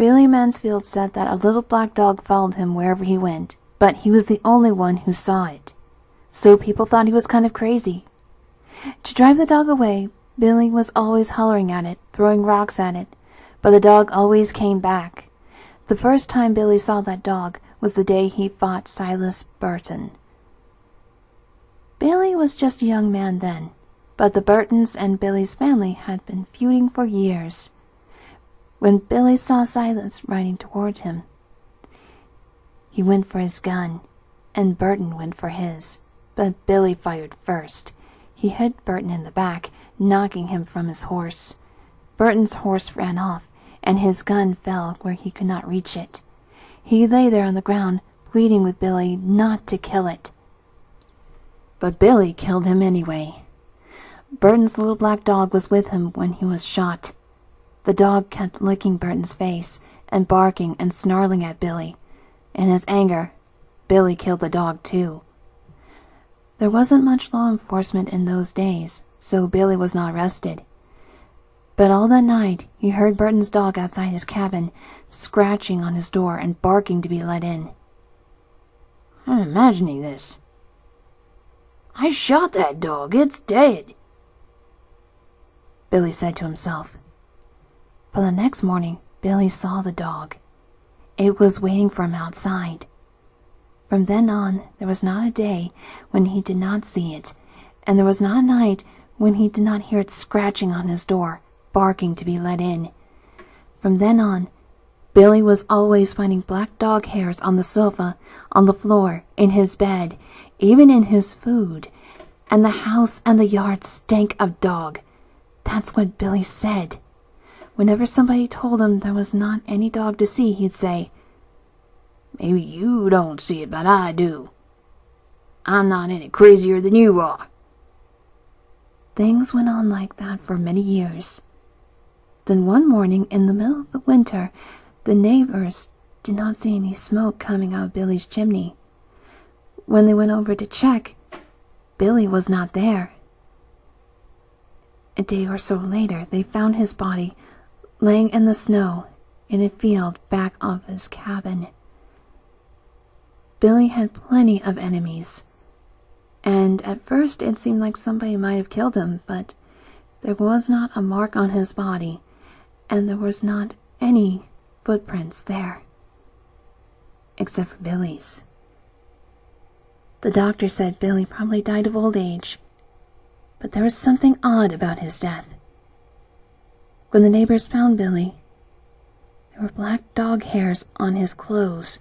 Billy Mansfield said that a little black dog followed him wherever he went, but he was the only one who saw it. So people thought he was kind of crazy. To drive the dog away, Billy was always hollering at it, throwing rocks at it, but the dog always came back. The first time Billy saw that dog was the day he fought Silas Burton. Billy was just a young man then, but the Burtons and Billy's family had been feuding for years. When Billy saw Silas riding toward him, he went for his gun, and Burton went for his, but Billy fired first. He hit Burton in the back, knocking him from his horse. Burton's horse ran off, and his gun fell where he could not reach it. He lay there on the ground, pleading with Billy not to kill it. But Billy killed him anyway. Burton's little black dog was with him when he was shot. The dog kept licking Burton's face and barking and snarling at Billy. In his anger, Billy killed the dog too. There wasn't much law enforcement in those days, so Billy was not arrested. But all that night, he heard Burton's dog outside his cabin, scratching on his door and barking to be let in. I'm imagining this. I shot that dog. It's dead, Billy said to himself. But the next morning, Billy saw the dog. It was waiting for him outside. From then on, there was not a day when he did not see it, and there was not a night when he did not hear it scratching on his door, barking to be let in. From then on, Billy was always finding black dog hairs on the sofa, on the floor, in his bed, even in his food, and the house and the yard stank of dog. That's what Billy said. Whenever somebody told him there was not any dog to see, he'd say, "Maybe you don't see it, but I do. I'm not any crazier than you are." Things went on like that for many years. Then one morning in the middle of the winter, the neighbors did not see any smoke coming out of Billy's chimney. When they went over to check, Billy was not there. A day or so later, they found his body laying in the snow in a field back of his cabin. Billy had plenty of enemies, and at first it seemed like somebody might have killed him, but there was not a mark on his body, and there was not any footprints there, except for Billy's. The doctor said Billy probably died of old age, but there was something odd about his death. When the neighbors found Billy, there were black dog hairs on his clothes.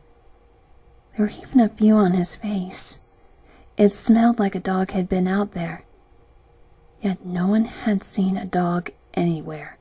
There were even a few on his face. It smelled like a dog had been out there, yet no one had seen a dog anywhere.